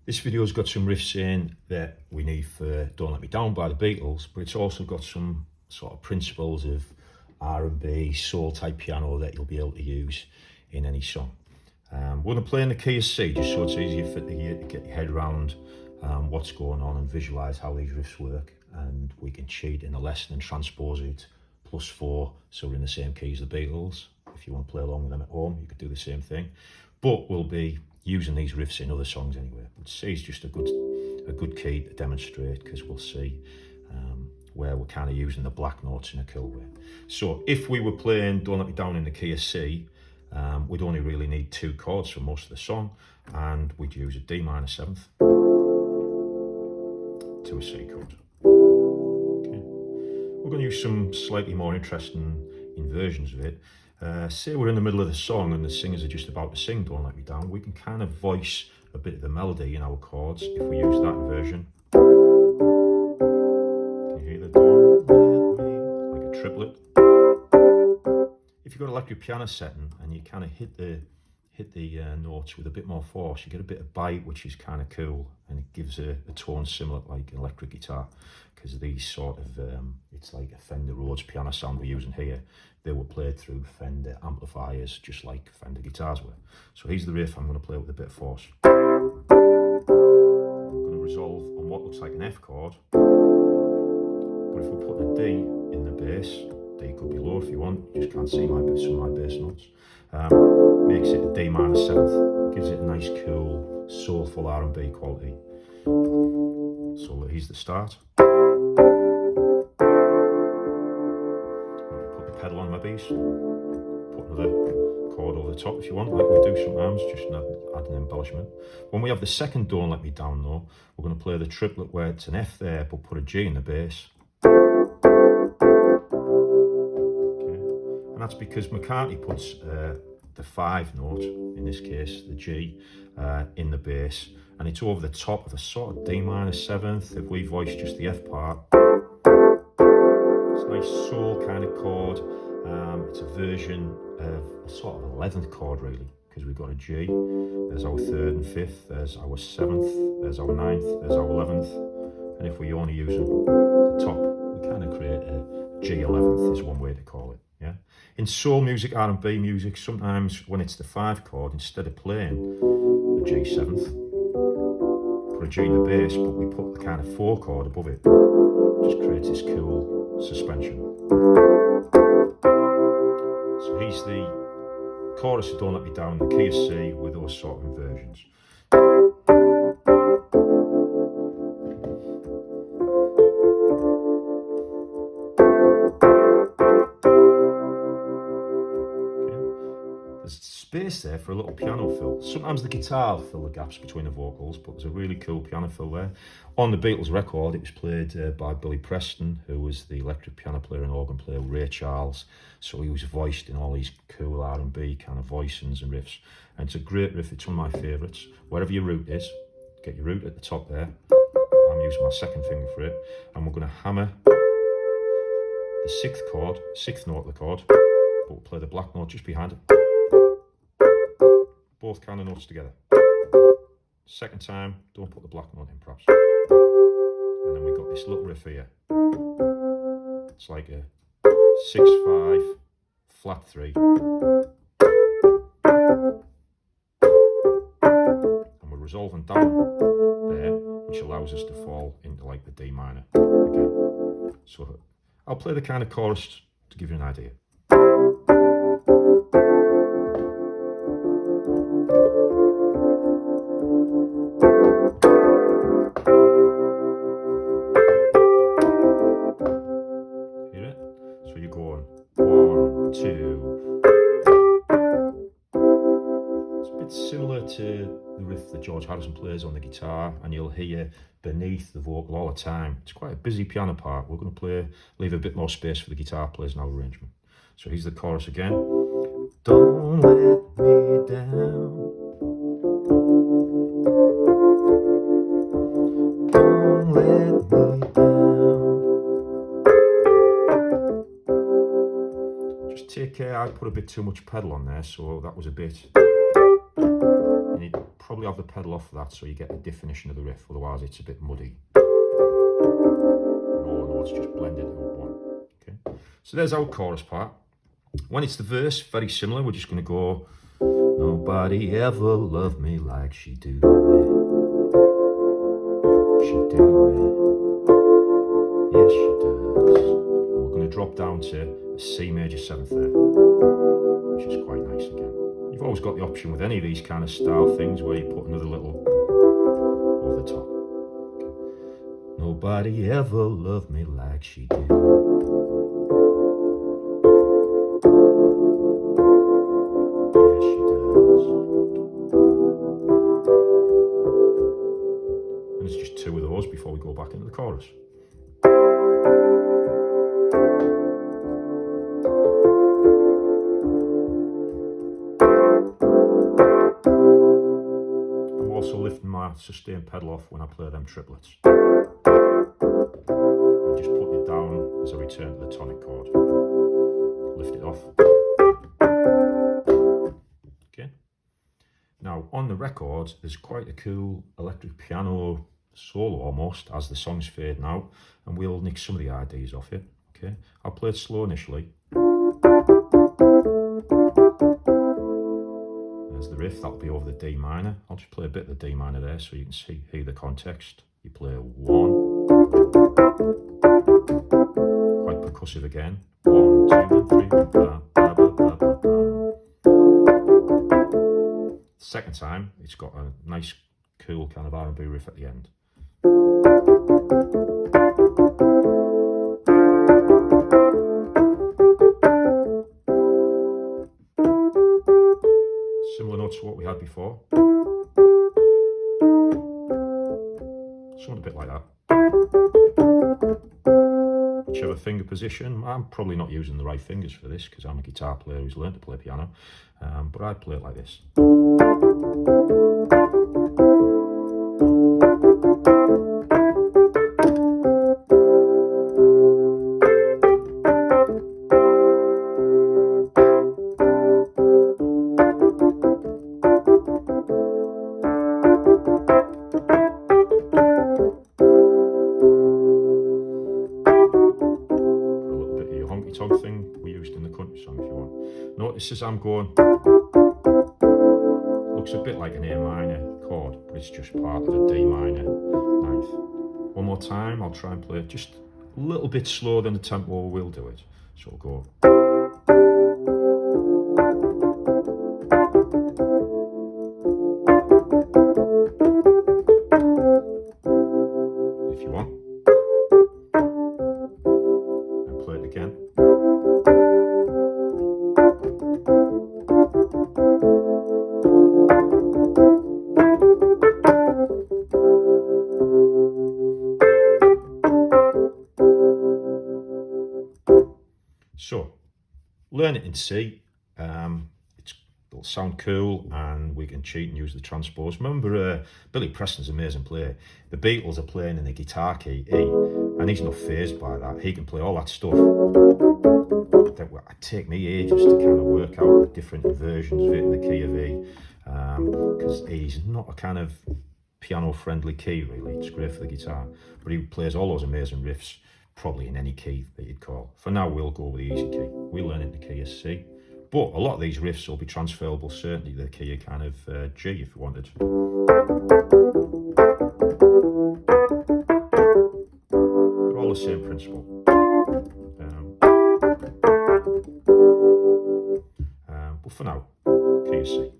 This video's got some riffs in that we need for Don't Let Me Down by the Beatles, but it's also got some sort of principles of R&B, soul type piano that you'll be able to use in any song. We're going to play in the key of C, just so it's easier for you to get your head around what's going on and visualise how these riffs work, and we can cheat in a lesson and transpose it +4, so we're in the same key as the Beatles. If you want to play along with them at home, you could do the same thing, but we'll be using these riffs in other songs anyway. But C is just a good key to demonstrate, because we'll see where we're kind of using the black notes in a cool way. So if we were playing Don't Let Me Down in the key of C, we'd only really need 2 chords for most of the song, and we'd use a D minor 7th to a C chord. Okay. We're going to use some slightly more interesting inversions of it. Say we're in the middle of the song and the singers are just about to sing Don't Let Me Down, we can kind of voice a bit of the melody in our chords if we use that inversion. Can you hear the Don't Let Me, like a triplet? If you've got electric piano setting and you kind of hit the notes with a bit more force, you get a bit of bite, which is kind of cool, and it gives a tone similar like an electric guitar, because these sort of it's like a Fender Rhodes piano sound we're using here. They were played through Fender amplifiers, just like Fender guitars were. So here's the riff. I'm going to play it with a bit of force. I'm going to resolve on what looks like an F chord, but if we put a D in the bass, D could be low if you want, you just can't see some of my bass notes. Makes it a D minor 7th, gives it a nice cool soulful R&B quality. So here's the start. Put the pedal on my bass, put another chord over the top if you want, like we do sometimes, just add an embellishment. When we have the second Don't Let Me Down though, we're going to play the triplet where it's an F there but put a G in the bass. And that's because McCartney puts the 5 note, in this case the G, in the bass, and it's over the top of a sort of D minor 7th. If we voice just the F part, it's a nice soul kind of chord. It's a version of a sort of 11th chord really, because we've got a G, there's our 3rd and 5th, there's our 7th, there's our 9th, there's our 11th, and if we only use the top, we kind of create a G11th, is one way to call it. Yeah. In soul music, R&B music, sometimes when it's the 5 chord, instead of playing the G7th, put a G in the bass, but we put the kind of 4 chord above it. Just creates this cool suspension. So here's the chorus of Don't Let Me Down in the key of C with those sort of inversions. There's space there for a little piano fill. Sometimes the guitar will fill the gaps between the vocals, but there's a really cool piano fill there. On the Beatles record, it was played by Billy Preston, who was the electric piano player and organ player with Ray Charles. So he was voiced in all these cool R&B kind of voicings and riffs. And it's a great riff, it's one of my favourites. Wherever your root is, get your root at the top there. I'm using my 2nd finger for it. And we're going to hammer the 6th note of the chord, but we'll play the black note just behind it. Both kind of notes together. 2nd time, don't put the black note in perhaps. And then we've got this little riff here. It's like a 6/5 flat 3. And we're resolving down there, which allows us to fall into like the D minor again. So I'll play the kind of chorus to give you an idea. So you're going 1, 2. It's a bit similar to the riff that George Harrison plays on the guitar, and you'll hear beneath the vocal all the time. It's quite a busy piano part. We're going to leave a bit more space for the guitar players in our arrangement. So here's the chorus again. Don't let me down. Don't let me down. Just take care, I put a bit too much pedal on there, so that was a bit. You need probably probably have the pedal off for that so you get the definition of the riff, otherwise it's a bit muddy. And all the notes just blend into one. Okay, so there's our chorus part. When it's the verse, very similar, we're just going to go, nobody ever loved me like she do me. She do me. Yes, she does. And we're going to drop down to a C major 7th there, which is quite nice again. You've always got the option with any of these kind of style things where you put another little over the top. Okay. Nobody ever loved me like she do. Yeah, she does. And it's just 2 of those before we go back into the chorus. Also lifting my sustain pedal off when I play them triplets. And just put it down as I return to the tonic chord. Lift it off. Okay. Now on the record, there's quite a cool electric piano solo almost as the song's fading out, and we'll nick some of the ideas off it. Okay. I'll play it slow initially. The riff, that'll be over the D minor. I'll just play a bit of the D minor there so you can hear the context. You play 1, quite percussive again. 1, 2, 3, blah, blah, blah, blah, blah, blah. Second time, it's got a nice, cool kind of R&B riff at the end. Similar notes to what we had before. Something a bit like that. Whichever finger position. I'm probably not using the right fingers for this because I'm a guitar player who's learned to play piano. But I play it like this. Tongue thing we used in the country song if you want. Notice as I'm going, looks a bit like an A minor chord, but it's just part of a D minor 9th. One more time, I'll try and play it just a little bit slower than the tempo we'll do it. So we'll go. If you want. And play it again. So, learn it in C. It'll sound cool, and we can cheat and use the transpose. Remember, Billy Preston's an amazing player. The Beatles are playing in the guitar key E, and he's not fazed by that. He can play all that stuff. That it take me ages to kind of work out the different versions of it in the key of E, because E's not a kind of piano-friendly key, really. It's great for the guitar, but he plays all those amazing riffs probably in any key that you'd call. For now, we'll go with the easy key. We'll learn it in the key of C. But a lot of these riffs will be transferable, certainly the key of kind of G if you wanted. They're all the same principle. But for now, key of C.